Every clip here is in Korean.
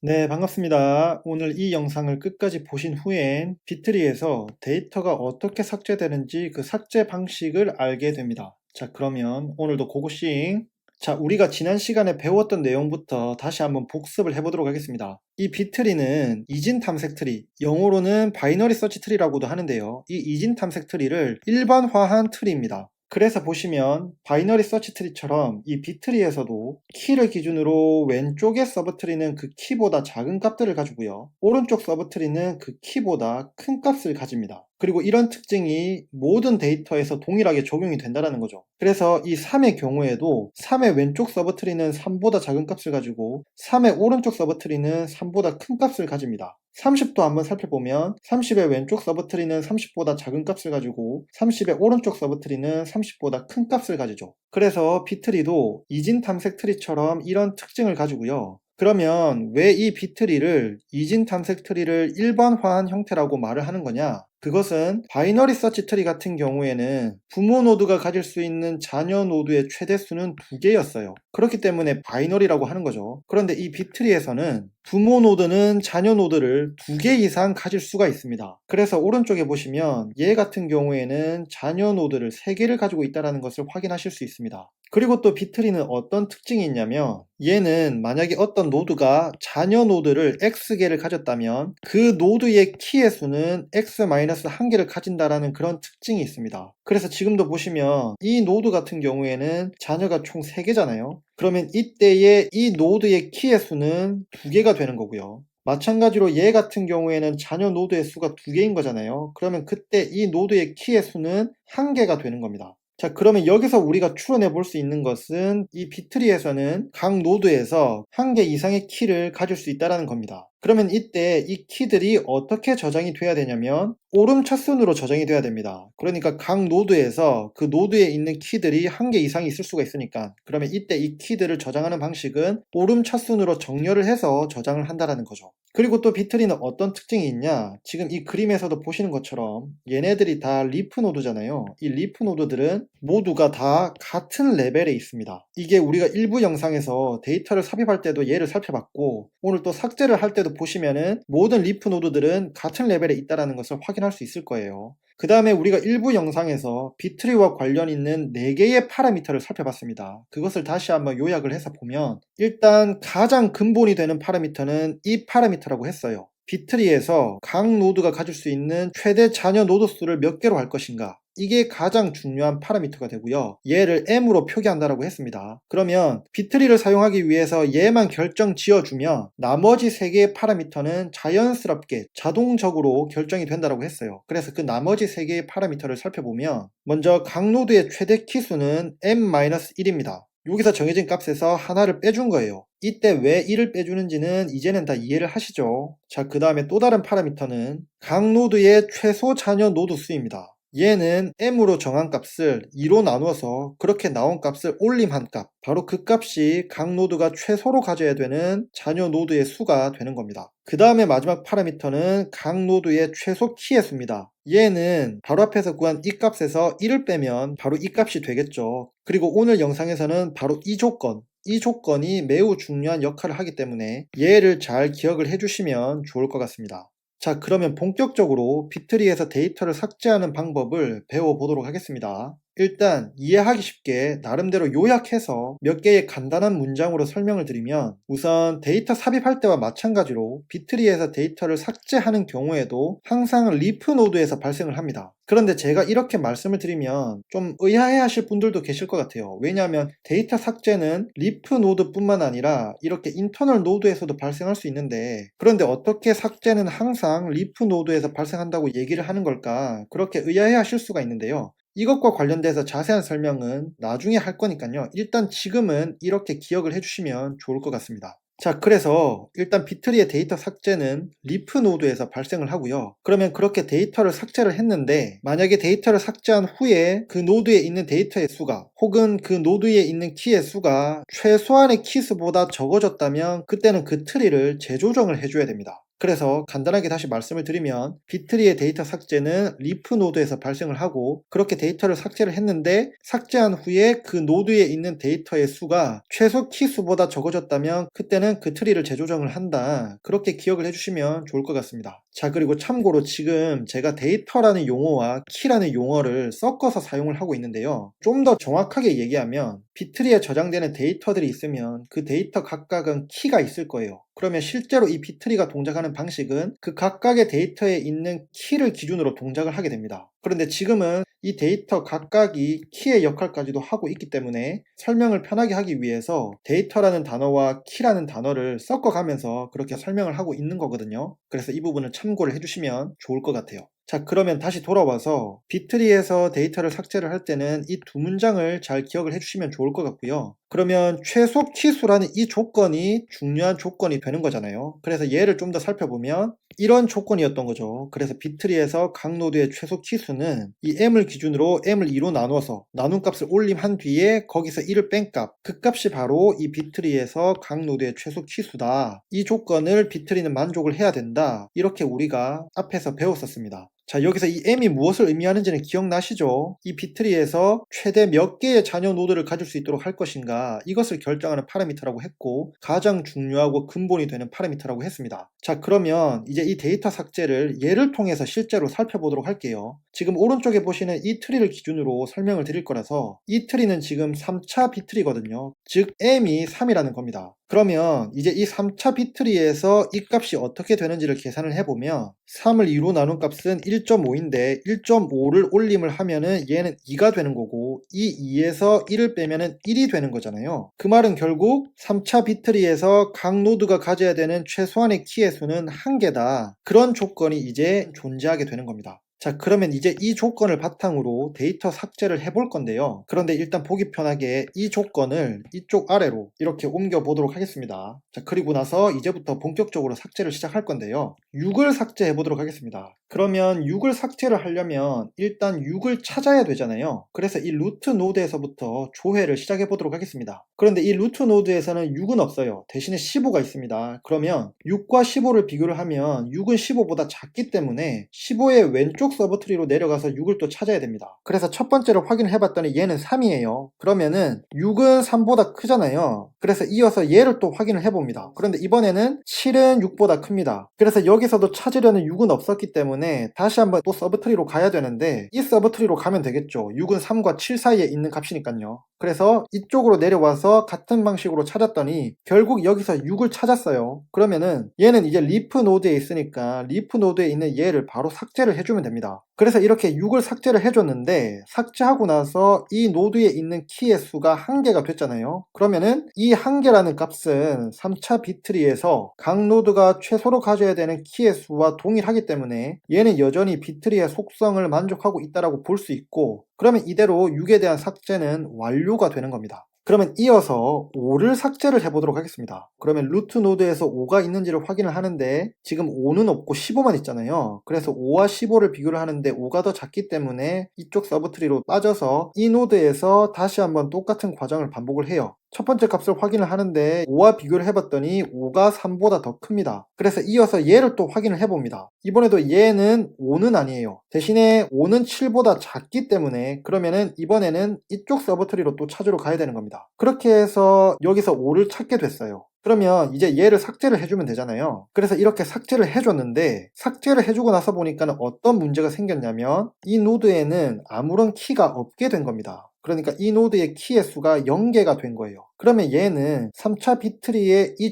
네, 반갑습니다. 오늘 이 영상을 끝까지 보신 후엔 비트리에서 데이터가 어떻게 삭제되는지 그 삭제 방식을 알게 됩니다. 자, 그러면 오늘도 고고싱. 자, 우리가 지난 시간에 배웠던 내용부터 다시 한번 복습을 해보도록 하겠습니다. 이 비트리는 이진 탐색 트리, 영어로는 바이너리 서치 트리라고도 하는데요. 이 이진 탐색 트리를 일반화한 트리입니다. 그래서 보시면 바이너리 서치 트리처럼 이 비트리에서도 키를 기준으로 왼쪽의 서브트리는 그 키보다 작은 값들을 가지고요. 오른쪽 서브트리는 그 키보다 큰 값을 가집니다. 그리고 이런 특징이 모든 데이터에서 동일하게 적용이 된다는 거죠. 그래서 이 3의 경우에도 3의 왼쪽 서브트리는 3보다 작은 값을 가지고 3의 오른쪽 서브트리는 3보다 큰 값을 가집니다. 30도 한번 살펴보면 30의 왼쪽 서브트리는 30보다 작은 값을 가지고 30의 오른쪽 서브트리는 30보다 큰 값을 가지죠. 그래서 비트리도 이진 탐색 트리처럼 이런 특징을 가지고요. 그러면 왜 이 비트리를 이진 탐색 트리를 일반화한 형태라고 말을 하는 거냐? 그것은 바이너리 서치 트리 같은 경우에는 부모 노드가 가질 수 있는 자녀 노드의 최대 수는 2개였어요. 그렇기 때문에 바이너리라고 하는 거죠. 그런데 이 비트리에서는 부모 노드는 자녀 노드를 2개 이상 가질 수가 있습니다. 그래서 오른쪽에 보시면 얘 같은 경우에는 자녀 노드를 3개를 가지고 있다는 것을 확인하실 수 있습니다. 그리고 또 비트리는 어떤 특징이 있냐면 얘는 만약에 어떤 노드가 자녀 노드를 X개를 가졌다면 그 노드의 키의 수는 X-1개를 가진다라는 그런 특징이 있습니다. 그래서 지금도 보시면 이 노드 같은 경우에는 자녀가 총 3개잖아요. 그러면 이때의 이 노드의 키의 수는 2개가 되는 거고요. 마찬가지로 얘 같은 경우에는 자녀 노드의 수가 2개인 거잖아요. 그러면 그때 이 노드의 키의 수는 1개가 되는 겁니다. 자, 그러면 여기서 우리가 추론해 볼 수 있는 것은 이 비트리에서는 각 노드에서 1개 이상의 키를 가질 수 있다는 겁니다. 그러면 이때 이 키들이 어떻게 저장이 돼야 되냐면 오름 차순으로 저장이 돼야 됩니다. 그러니까 각 노드에서 그 노드에 있는 키들이 1개 이상이 있을 수가 있으니까 그러면 이때 이 키들을 저장하는 방식은 오름 차순으로 정렬을 해서 저장을 한다는 거죠. 그리고 또 비트리는 어떤 특징이 있냐? 지금 이 그림에서도 보시는 것처럼 얘네들이 다 리프 노드잖아요. 이 리프 노드들은 모두가 다 같은 레벨에 있습니다. 이게 우리가 일부 영상에서 데이터를 삽입할 때도 얘를 살펴봤고 오늘 또 삭제를 할 때도 보시면은 모든 리프 노드들은 같은 레벨에 있다는 것을 확인할 수 있을 거예요. 그 다음에 우리가 일부 영상에서 비트리와 관련 있는 4개의 파라미터를 살펴봤습니다. 그것을 다시 한번 요약을 해서 보면 일단 가장 근본이 되는 파라미터는 이 파라미터라고 했어요. 비트리에서 각 노드가 가질 수 있는 최대 자녀 노드 수를 몇 개로 할 것인가, 이게 가장 중요한 파라미터가 되고요. 얘를 m으로 표기한다라고 했습니다. 그러면 비트리를 사용하기 위해서 얘만 결정 지어주면 나머지 3개의 파라미터는 자연스럽게 자동적으로 결정이 된다라고 했어요. 그래서 그 나머지 3개의 파라미터를 살펴보면 먼저 각 노드의 최대 키수는 m-1입니다. 여기서 정해진 값에서 하나를 빼준 거예요. 이때 왜 1을 빼주는지는 이제는 다 이해를 하시죠. 자, 그 다음에 또 다른 파라미터는 각 노드의 최소 자녀 노드 수입니다. 얘는 m으로 정한 값을 2로 나누어서 그렇게 나온 값을 올림한 값, 바로 그 값이 각 노드가 최소로 가져야 되는 자녀 노드의 수가 되는 겁니다. 그 다음에 마지막 파라미터는 각 노드의 최소 키의 수입니다. 얘는 바로 앞에서 구한 이 값에서 1을 빼면 바로 이 값이 되겠죠. 그리고 오늘 영상에서는 바로 이 조건이 매우 중요한 역할을 하기 때문에 얘를 잘 기억을 해주시면 좋을 것 같습니다. 자, 그러면 본격적으로 비트리에서 데이터를 삭제하는 방법을 배워보도록 하겠습니다. 일단 이해하기 쉽게 나름대로 요약해서 몇 개의 간단한 문장으로 설명을 드리면 우선 데이터 삽입할 때와 마찬가지로 비트리에서 데이터를 삭제하는 경우에도 항상 리프 노드에서 발생을 합니다. 그런데 제가 이렇게 말씀을 드리면 좀 의아해 하실 분들도 계실 것 같아요. 왜냐하면 데이터 삭제는 리프 노드뿐만 아니라 이렇게 인터널 노드에서도 발생할 수 있는데 그런데 어떻게 삭제는 항상 리프 노드에서 발생한다고 얘기를 하는 걸까? 그렇게 의아해 하실 수가 있는데요. 이것과 관련돼서 자세한 설명은 나중에 할 거니까요. 일단 지금은 이렇게 기억을 해주시면 좋을 것 같습니다. 자, 그래서 일단 비트리의 데이터 삭제는 리프 노드에서 발생을 하고요. 그러면 그렇게 데이터를 삭제를 했는데 만약에 데이터를 삭제한 후에 그 노드에 있는 데이터의 수가 혹은 그 노드에 있는 키의 수가 최소한의 키수보다 적어졌다면 그때는 그 트리를 재조정을 해줘야 됩니다. 그래서 간단하게 다시 말씀을 드리면 비트리의 데이터 삭제는 리프 노드에서 발생을 하고 그렇게 데이터를 삭제를 했는데 삭제한 후에 그 노드에 있는 데이터의 수가 최소 키 수보다 적어졌다면 그때는 그 트리를 재조정을 한다. 그렇게 기억을 해주시면 좋을 것 같습니다. 자, 그리고 참고로 지금 제가 데이터라는 용어와 키라는 용어를 섞어서 사용을 하고 있는데요. 좀 더 정확하게 얘기하면 비트리에 저장되는 데이터들이 있으면 그 데이터 각각은 키가 있을 거예요. 그러면 실제로 이 비트리가 동작하는 방식은 그 각각의 데이터에 있는 키를 기준으로 동작을 하게 됩니다. 그런데 지금은 이 데이터 각각이 키의 역할까지도 하고 있기 때문에 설명을 편하게 하기 위해서 데이터라는 단어와 키라는 단어를 섞어가면서 그렇게 설명을 하고 있는 거거든요. 그래서 이 부분을 참고를 해주시면 좋을 것 같아요. 자, 그러면 다시 돌아와서 비트리에서 데이터를 삭제를 할 때는 이 두 문장을 잘 기억을 해주시면 좋을 것 같고요. 그러면 최소 키수라는 이 조건이 중요한 조건이 되는 거잖아요. 그래서 얘를 좀 더 살펴보면 이런 조건이었던 거죠. 그래서 비트리에서 각 노드의 최소 키수는 이 m을 기준으로 m을 2로 나누어서 나눈 값을 올림한 뒤에 거기서 1을 뺀 값, 그 값이 바로 이 비트리에서 각 노드의 최소 키수다. 이 조건을 비트리는 만족을 해야 된다. 이렇게 우리가 앞에서 배웠었습니다. 자, 여기서 이 m이 무엇을 의미하는지는 기억나시죠? 이 비트리에서 최대 몇 개의 자녀 노드를 가질 수 있도록 할 것인가, 이것을 결정하는 파라미터라고 했고 가장 중요하고 근본이 되는 파라미터라고 했습니다. 자, 그러면 이제 이 데이터 삭제를 예를 통해서 실제로 살펴보도록 할게요. 지금 오른쪽에 보시는 이 트리를 기준으로 설명을 드릴 거라서 이 트리는 지금 3차 비트리거든요. 즉 m이 3이라는 겁니다. 그러면 이제 이 3차 비트리에서 이 값이 어떻게 되는지를 계산을 해보면 3을 2로 나눈 값은 1.5인데 1.5를 올림을 하면은 얘는 2가 되는 거고 이 2에서 1을 빼면은 1이 되는 거잖아요. 그 말은 결국 3차 비트리에서 각 노드가 가져야 되는 최소한의 키의 수는 1개다. 그런 조건이 이제 존재하게 되는 겁니다. 자, 그러면 이제 이 조건을 바탕으로 데이터 삭제를 해볼 건데요. 그런데 일단 보기 편하게 이 조건을 이쪽 아래로 이렇게 옮겨 보도록 하겠습니다. 자, 그리고 나서 이제부터 본격적으로 삭제를 시작할 건데요. 6을 삭제해 보도록 하겠습니다. 그러면 6을 삭제를 하려면 일단 6을 찾아야 되잖아요. 그래서 이 루트 노드에서부터 조회를 시작해 보도록 하겠습니다. 그런데 이 루트 노드에서는 6은 없어요. 대신에 15가 있습니다. 그러면 6과 15를 비교를 하면 6은 15보다 작기 때문에 15의 왼쪽 서브트리로 내려가서 6을 또 찾아야 됩니다. 그래서 첫 번째로 확인을 해봤더니 얘는 3이에요. 그러면은 6은 3보다 크잖아요. 그래서 이어서 얘를 또 확인을 해봅니다. 그런데 이번에는 7은 6보다 큽니다. 그래서 여기서도 찾으려는 6은 없었기 때문에 다시 한번 또 서브트리로 가야 되는데 이 서브트리로 가면 되겠죠. 6은 3과 7 사이에 있는 값이니까요. 그래서 이쪽으로 내려와서 같은 방식으로 찾았더니 결국 여기서 6을 찾았어요. 그러면은 얘는 이제 리프 노드에 있으니까 리프 노드에 있는 얘를 바로 삭제를 해주면 됩니다. 그래서 이렇게 6을 삭제를 해줬는데 삭제하고 나서 이 노드에 있는 키의 수가 1개가 됐잖아요. 그러면은 이 1개라는 값은 3차 비트리에서 각 노드가 최소로 가져야 되는 키의 수와 동일하기 때문에 얘는 여전히 비트리의 속성을 만족하고 있다고 볼 수 있고 그러면 이대로 6에 대한 삭제는 완료가 되는 겁니다. 그러면 이어서 5를 삭제를 해보도록 하겠습니다. 그러면 루트 노드에서 5가 있는지를 확인을 하는데 지금 5는 없고 15만 있잖아요. 그래서 5와 15를 비교를 하는데 5가 더 작기 때문에 이쪽 서브트리로 빠져서 이 노드에서 다시 한번 똑같은 과정을 반복을 해요. 첫 번째 값을 확인을 하는데 5와 비교를 해봤더니 5가 3보다 더 큽니다. 그래서 이어서 얘를 또 확인을 해봅니다. 이번에도 얘는 5는 아니에요. 대신에 5는 7보다 작기 때문에 그러면은 이번에는 이쪽 서브트리로 또 찾으러 가야 되는 겁니다. 그렇게 해서 여기서 5를 찾게 됐어요. 그러면 이제 얘를 삭제를 해주면 되잖아요. 그래서 이렇게 삭제를 해줬는데 삭제를 해주고 나서 보니까 어떤 문제가 생겼냐면 이 노드에는 아무런 키가 없게 된 겁니다. 그러니까 이 노드의 키의 수가 0개가 된 거예요. 그러면 얘는 3차 비트리의 이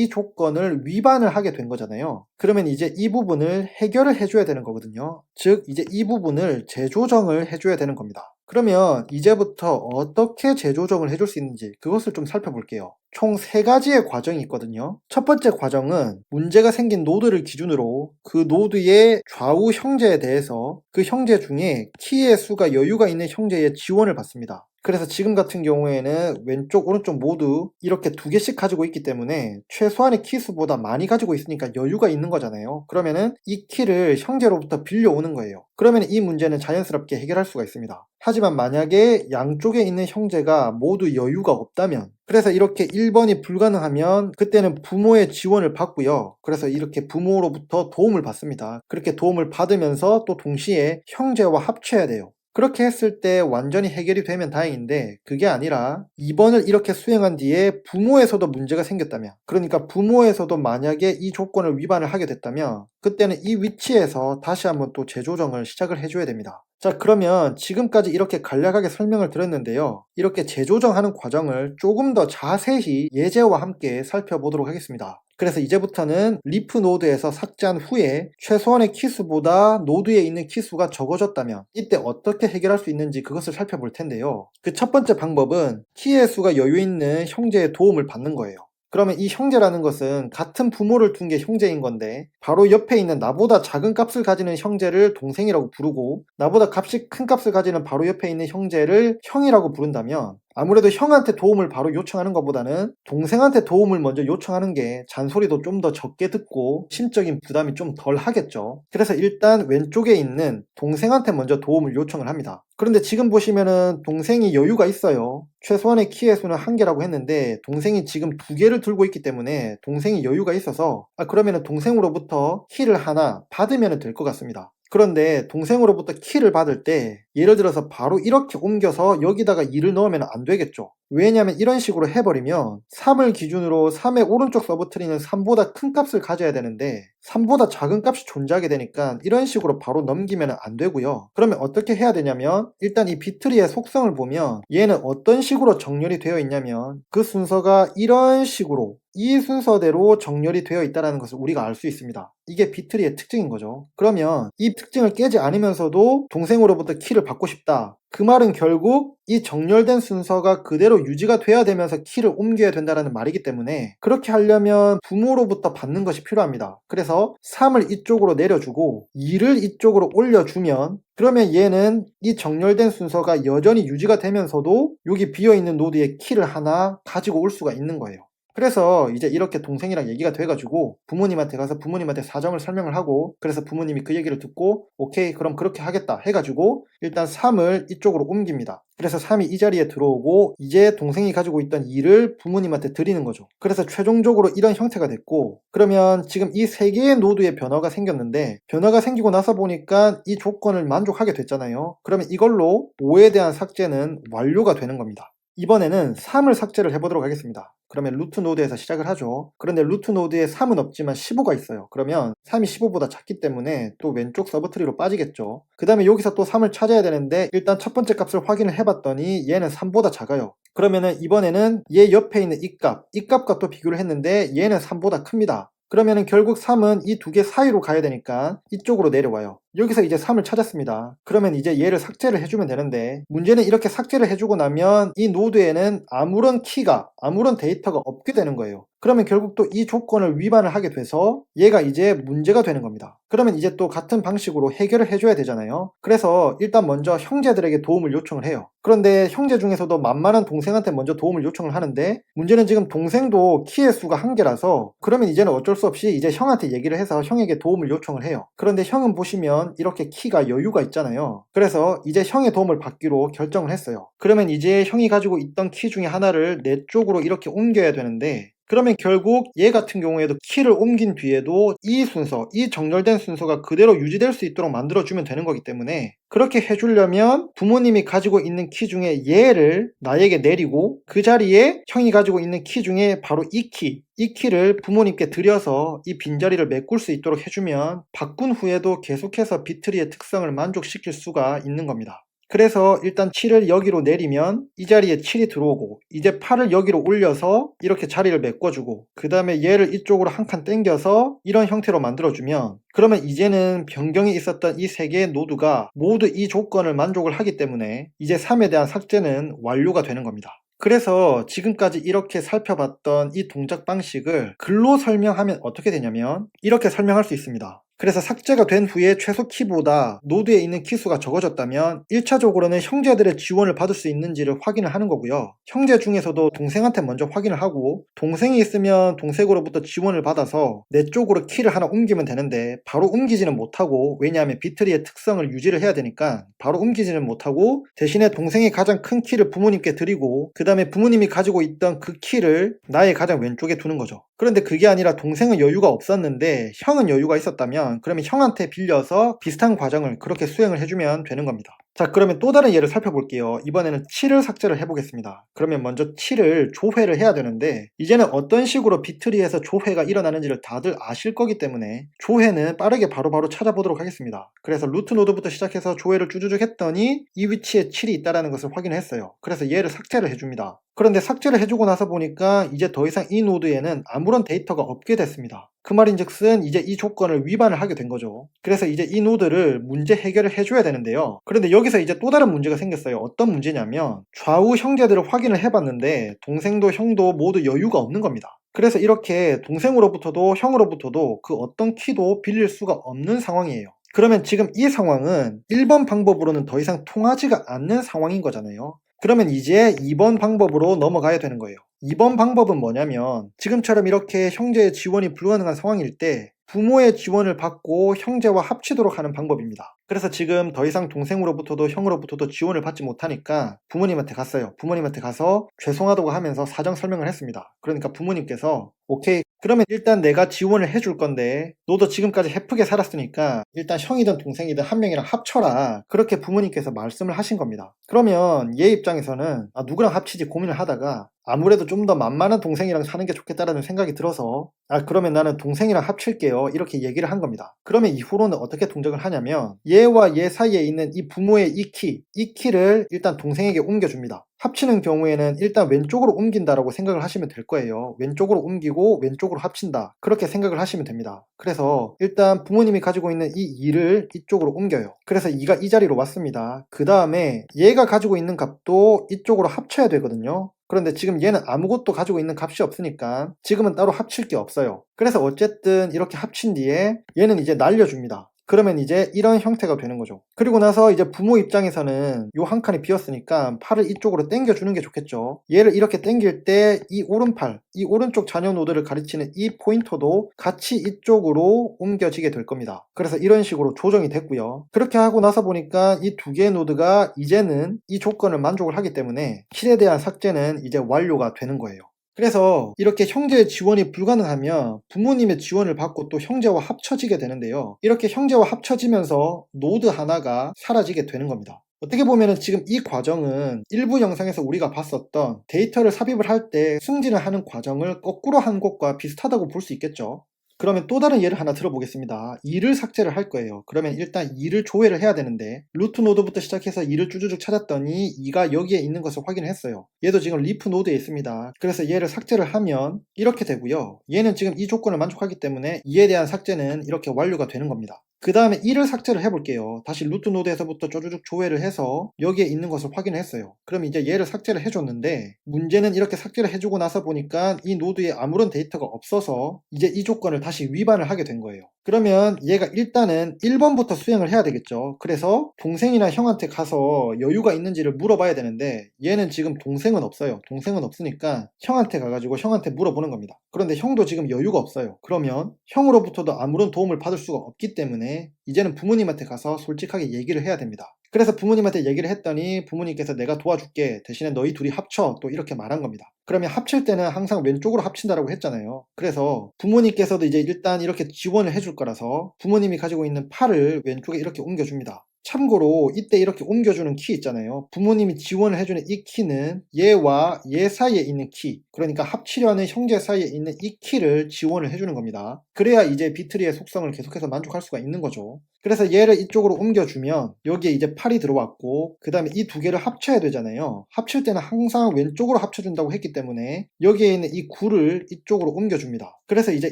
조건을 위반을 하게 된 거잖아요. 그러면 이제 이 부분을 해결을 해줘야 되는 거거든요. 즉 이제 이 부분을 재조정을 해줘야 되는 겁니다. 그러면 이제부터 어떻게 재조정을 해줄 수 있는지 그것을 좀 살펴볼게요. 총 3가지의 과정이 있거든요. 첫 번째 과정은 문제가 생긴 노드를 기준으로 그 노드의 좌우 형제에 대해서 그 형제 중에 키의 수가 여유가 있는 형제의 지원을 받습니다. 그래서 지금 같은 경우에는 왼쪽 오른쪽 모두 이렇게 2개씩 가지고 있기 때문에 최소한의 키수보다 많이 가지고 있으니까 여유가 있는 거잖아요. 그러면은 이 키를 형제로부터 빌려오는 거예요. 그러면 이 문제는 자연스럽게 해결할 수가 있습니다. 하지만 만약에 양쪽에 있는 형제가 모두 여유가 없다면 그래서 이렇게 1번이 불가능하면 그때는 부모의 지원을 받고요. 그래서 이렇게 부모로부터 도움을 받습니다. 그렇게 도움을 받으면서 또 동시에 형제와 합쳐야 돼요. 그렇게 했을 때 완전히 해결이 되면 다행인데 그게 아니라 2번을 이렇게 수행한 뒤에 부모에서도 문제가 생겼다면, 그러니까 부모에서도 만약에 이 조건을 위반을 하게 됐다면 그때는 이 위치에서 다시 한번 또 재조정을 시작을 해줘야 됩니다. 자, 그러면 지금까지 이렇게 간략하게 설명을 드렸는데요. 이렇게 재조정하는 과정을 조금 더 자세히 예제와 함께 살펴보도록 하겠습니다. 그래서 이제부터는 리프 노드에서 삭제한 후에 최소한의 키수보다 노드에 있는 키수가 적어졌다면 이때 어떻게 해결할 수 있는지 그것을 살펴볼 텐데요. 그 첫 번째 방법은 키의 수가 여유 있는 형제의 도움을 받는 거예요. 그러면 이 형제라는 것은 같은 부모를 둔 게 형제인 건데 바로 옆에 있는 나보다 작은 값을 가지는 형제를 동생이라고 부르고 나보다 값이 큰 값을 가지는 바로 옆에 있는 형제를 형이라고 부른다면 아무래도 형한테 도움을 바로 요청하는 것보다는 동생한테 도움을 먼저 요청하는 게 잔소리도 좀 더 적게 듣고 심적인 부담이 좀 덜 하겠죠. 그래서 일단 왼쪽에 있는 동생한테 먼저 도움을 요청을 합니다. 그런데 지금 보시면은 동생이 여유가 있어요. 최소한의 키의 수는 1개라고 했는데 동생이 지금 2개를 들고 있기 때문에 동생이 여유가 있어서 그러면은 동생으로부터 키를 하나 받으면 될 것 같습니다. 그런데 동생으로부터 키를 받을 때 예를 들어서 바로 이렇게 옮겨서 여기다가 2를 넣으면 안 되겠죠. 왜냐하면 이런 식으로 해버리면 3을 기준으로 3의 오른쪽 서브트리는 3보다 큰 값을 가져야 되는데 3보다 작은 값이 존재하게 되니까 이런 식으로 바로 넘기면 안 되고요. 그러면 어떻게 해야 되냐면 일단 이 비트리의 속성을 보면 얘는 어떤 식으로 정렬이 되어 있냐면 그 순서가 이런 식으로 이 순서대로 정렬이 되어 있다는 것을 우리가 알 수 있습니다. 이게 비트리의 특징인 거죠. 그러면 이 특징을 깨지 않으면서도 동생으로부터 키를 받고 싶다. 그 말은 결국 이 정렬된 순서가 그대로 유지가 돼야 되면서 키를 옮겨야 된다는 말이기 때문에 그렇게 하려면 부모로부터 받는 것이 필요합니다. 그래서 3을 이쪽으로 내려주고 2를 이쪽으로 올려주면 그러면 얘는 이 정렬된 순서가 여전히 유지가 되면서도 여기 비어있는 노드에 키를 하나 가지고 올 수가 있는 거예요. 그래서 이제 이렇게 동생이랑 얘기가 돼가지고 부모님한테 가서 부모님한테 사정을 설명을 하고 그래서 부모님이 그 얘기를 듣고 오케이 그럼 그렇게 하겠다 해가지고 일단 3을 이쪽으로 옮깁니다. 그래서 3이 이 자리에 들어오고 이제 동생이 가지고 있던 2를 부모님한테 드리는 거죠. 그래서 최종적으로 이런 형태가 됐고 그러면 지금 이 3개의 노드에 변화가 생겼는데 변화가 생기고 나서 보니까 이 조건을 만족하게 됐잖아요. 그러면 이걸로 5에 대한 삭제는 완료가 되는 겁니다. 이번에는 3을 삭제를 해보도록 하겠습니다. 그러면 루트 노드에서 시작을 하죠. 그런데 루트 노드에 3은 없지만 15가 있어요. 그러면 3이 15보다 작기 때문에 또 왼쪽 서브트리로 빠지겠죠. 그 다음에 여기서 또 3을 찾아야 되는데 일단 첫 번째 값을 확인을 해봤더니 얘는 3보다 작아요. 그러면은 이번에는 얘 옆에 있는 이 값과 또 비교를 했는데 얘는 3보다 큽니다. 그러면은 결국 3은 이 2개 사이로 가야 되니까 이쪽으로 내려와요. 여기서 이제 3을 찾았습니다. 그러면 이제 얘를 삭제를 해주면 되는데 문제는 이렇게 삭제를 해주고 나면 이 노드에는 아무런 키가 아무런 데이터가 없게 되는 거예요. 그러면 결국 또 이 조건을 위반을 하게 돼서 얘가 이제 문제가 되는 겁니다. 그러면 이제 또 같은 방식으로 해결을 해줘야 되잖아요. 그래서 일단 먼저 형제들에게 도움을 요청을 해요. 그런데 형제 중에서도 만만한 동생한테 먼저 도움을 요청을 하는데 문제는 지금 동생도 키의 수가 1개라서 그러면 이제는 어쩔 수 없이 이제 형한테 얘기를 해서 형에게 도움을 요청을 해요. 그런데 형은 보시면 이렇게 키가 여유가 있잖아요. 그래서 이제 형의 도움을 받기로 결정을 했어요. 그러면 이제 형이 가지고 있던 키 중에 하나를 내 쪽으로 이렇게 옮겨야 되는데 그러면 결국 얘 같은 경우에도 키를 옮긴 뒤에도 이 순서, 이 정렬된 순서가 그대로 유지될 수 있도록 만들어주면 되는 거기 때문에 그렇게 해주려면 부모님이 가지고 있는 키 중에 얘를 나에게 내리고 그 자리에 형이 가지고 있는 키 중에 바로 이 키를 부모님께 드려서 이 빈자리를 메꿀 수 있도록 해주면 바꾼 후에도 계속해서 비트리의 특성을 만족시킬 수가 있는 겁니다. 그래서 일단 7을 여기로 내리면 이 자리에 7이 들어오고 이제 8을 여기로 올려서 이렇게 자리를 메꿔주고 그 다음에 얘를 이쪽으로 한 칸 당겨서 이런 형태로 만들어주면 그러면 이제는 변경이 있었던 이 3개의 노드가 모두 이 조건을 만족을 하기 때문에 이제 3에 대한 삭제는 완료가 되는 겁니다. 그래서 지금까지 이렇게 살펴봤던 이 동작 방식을 글로 설명하면 어떻게 되냐면 이렇게 설명할 수 있습니다. 그래서 삭제가 된 후에 최소 키보다 노드에 있는 키수가 적어졌다면 1차적으로는 형제들의 지원을 받을 수 있는지를 확인을 하는 거고요. 형제 중에서도 동생한테 먼저 확인을 하고 동생이 있으면 동생으로부터 지원을 받아서 내 쪽으로 키를 하나 옮기면 되는데 바로 옮기지는 못하고, 왜냐하면 비트리의 특성을 유지를 해야 되니까 바로 옮기지는 못하고 대신에 동생이 가장 큰 키를 부모님께 드리고 그 다음에 부모님이 가지고 있던 그 키를 나의 가장 왼쪽에 두는 거죠. 그런데 그게 아니라 동생은 여유가 없었는데 형은 여유가 있었다면 그러면 형한테 빌려서 비슷한 과정을 그렇게 수행을 해주면 되는 겁니다. 자, 그러면 또 다른 예를 살펴볼게요. 이번에는 7을 삭제를 해보겠습니다. 그러면 먼저 7을 조회를 해야 되는데 이제는 어떤 식으로 비트리에서 조회가 일어나는지를 다들 아실 거기 때문에 조회는 빠르게 바로바로 찾아보도록 하겠습니다. 그래서 루트 노드부터 시작해서 조회를 쭉쭉 했더니 이 위치에 7이 있다는 것을 확인했어요. 그래서 얘를 삭제를 해줍니다. 그런데 삭제를 해주고 나서 보니까 이제 더 이상 이 노드에는 아무런 데이터가 없게 됐습니다. 그 말인즉슨 이제 이 조건을 위반을 하게 된 거죠. 그래서 이제 이 노드를 문제 해결을 해줘야 되는데요. 그런데 여기서 이제 또 다른 문제가 생겼어요. 어떤 문제냐면 좌우 형제들을 확인을 해봤는데 동생도 형도 모두 여유가 없는 겁니다. 그래서 이렇게 동생으로부터도 형으로부터도 그 어떤 키도 빌릴 수가 없는 상황이에요. 그러면 지금 이 상황은 1번 방법으로는 더 이상 통하지가 않는 상황인 거잖아요. 그러면 이제 2번 방법으로 넘어가야 되는 거예요. 2번 방법은 뭐냐면 지금처럼 이렇게 형제의 지원이 불가능한 상황일 때 부모의 지원을 받고 형제와 합치도록 하는 방법입니다. 그래서 지금 더 이상 동생으로부터도 형으로부터도 지원을 받지 못하니까 부모님한테 갔어요. 부모님한테 가서 죄송하다고 하면서 사정 설명을 했습니다. 그러니까 부모님께서 오케이, 그러면 일단 내가 지원을 해줄 건데 너도 지금까지 해프게 살았으니까 일단 형이든 동생이든 한 명이랑 합쳐라, 그렇게 부모님께서 말씀을 하신 겁니다. 그러면 얘 입장에서는 누구랑 합치지 고민을 하다가 아무래도 좀 더 만만한 동생이랑 사는 게 좋겠다라는 생각이 들어서 그러면 나는 동생이랑 합칠게요, 이렇게 얘기를 한 겁니다. 그러면 이후로는 어떻게 동작을 하냐면 얘와 얘 사이에 있는 이 부모의 이 키를 일단 동생에게 옮겨줍니다. 합치는 경우에는 일단 왼쪽으로 옮긴다라고 생각을 하시면 될 거예요. 왼쪽으로 옮기고 왼쪽으로 합친다, 그렇게 생각을 하시면 됩니다. 그래서 일단 부모님이 가지고 있는 이 2를 이쪽으로 옮겨요. 그래서 2가 이 자리로 왔습니다. 그 다음에 얘가 가지고 있는 값도 이쪽으로 합쳐야 되거든요. 그런데 지금 얘는 아무것도 가지고 있는 값이 없으니까 지금은 따로 합칠 게 없어요. 그래서 어쨌든 이렇게 합친 뒤에 얘는 이제 날려줍니다. 그러면 이제 이런 형태가 되는 거죠. 그리고 나서 이제 부모 입장에서는 요 한 칸이 비었으니까 팔을 이쪽으로 당겨주는 게 좋겠죠. 얘를 이렇게 당길 때 이 오른팔, 이 오른쪽 자녀 노드를 가리치는 이 포인터도 같이 이쪽으로 옮겨지게 될 겁니다. 그래서 이런 식으로 조정이 됐고요. 그렇게 하고 나서 보니까 이 두 개의 노드가 이제는 이 조건을 만족을 하기 때문에 7에 대한 삭제는 이제 완료가 되는 거예요. 그래서 이렇게 형제의 지원이 불가능하면 부모님의 지원을 받고 또 형제와 합쳐지게 되는데요. 이렇게 형제와 합쳐지면서 노드 하나가 사라지게 되는 겁니다. 어떻게 보면 지금 이 과정은 일부 영상에서 우리가 봤었던 데이터를 삽입을 할 때 승진을 하는 과정을 거꾸로 한 것과 비슷하다고 볼 수 있겠죠. 그러면 또 다른 예를 하나 들어보겠습니다. 2를 삭제를 할 거예요. 그러면 일단 2를 조회를 해야 되는데 루트 노드부터 시작해서 2를 쭉쭉 찾았더니 2가 여기에 있는 것을 확인했어요. 얘도 지금 리프 노드에 있습니다. 그래서 얘를 삭제를 하면 이렇게 되고요. 얘는 지금 이 조건을 만족하기 때문에 2에 대한 삭제는 이렇게 완료가 되는 겁니다. 그 다음에 1을 삭제를 해볼게요. 다시 루트 노드에서부터 쪼르륵 조회를 해서 여기에 있는 것을 확인했어요. 그럼 이제 얘를 삭제를 해줬는데 문제는 이렇게 삭제를 해주고 나서 보니까 이 노드에 아무런 데이터가 없어서 이제 이 조건을 다시 위반을 하게 된 거예요. 그러면 얘가 일단은 1번부터 수행을 해야 되겠죠. 그래서 동생이나 형한테 가서 여유가 있는지를 물어봐야 되는데 얘는 지금 동생은 없어요. 동생은 없으니까 형한테 가가지고 형한테 물어보는 겁니다. 그런데 형도 지금 여유가 없어요. 그러면 형으로부터도 아무런 도움을 받을 수가 없기 때문에 이제는 부모님한테 가서 솔직하게 얘기를 해야 됩니다. 그래서 부모님한테 얘기를 했더니 부모님께서 내가 도와줄게, 대신에 너희 둘이 합쳐, 또 이렇게 말한 겁니다. 그러면 합칠 때는 항상 왼쪽으로 합친다라고 했잖아요. 그래서 부모님께서도 이제 일단 이렇게 지원을 해줄 거라서 부모님이 가지고 있는 팔을 왼쪽에 이렇게 옮겨줍니다. 참고로 이때 이렇게 옮겨주는 키 있잖아요. 부모님이 지원을 해주는 이 키는 얘와 얘 사이에 있는 키, 그러니까 합치려는 형제 사이에 있는 이 키를 지원을 해주는 겁니다. 그래야 이제 비트리의 속성을 계속해서 만족할 수가 있는 거죠. 그래서 얘를 이쪽으로 옮겨주면 여기에 이제 8이 들어왔고 그 다음에 이 두 개를 합쳐야 되잖아요. 합칠 때는 항상 왼쪽으로 합쳐준다고 했기 때문에 여기에 있는 이 9를 이쪽으로 옮겨줍니다. 그래서 이제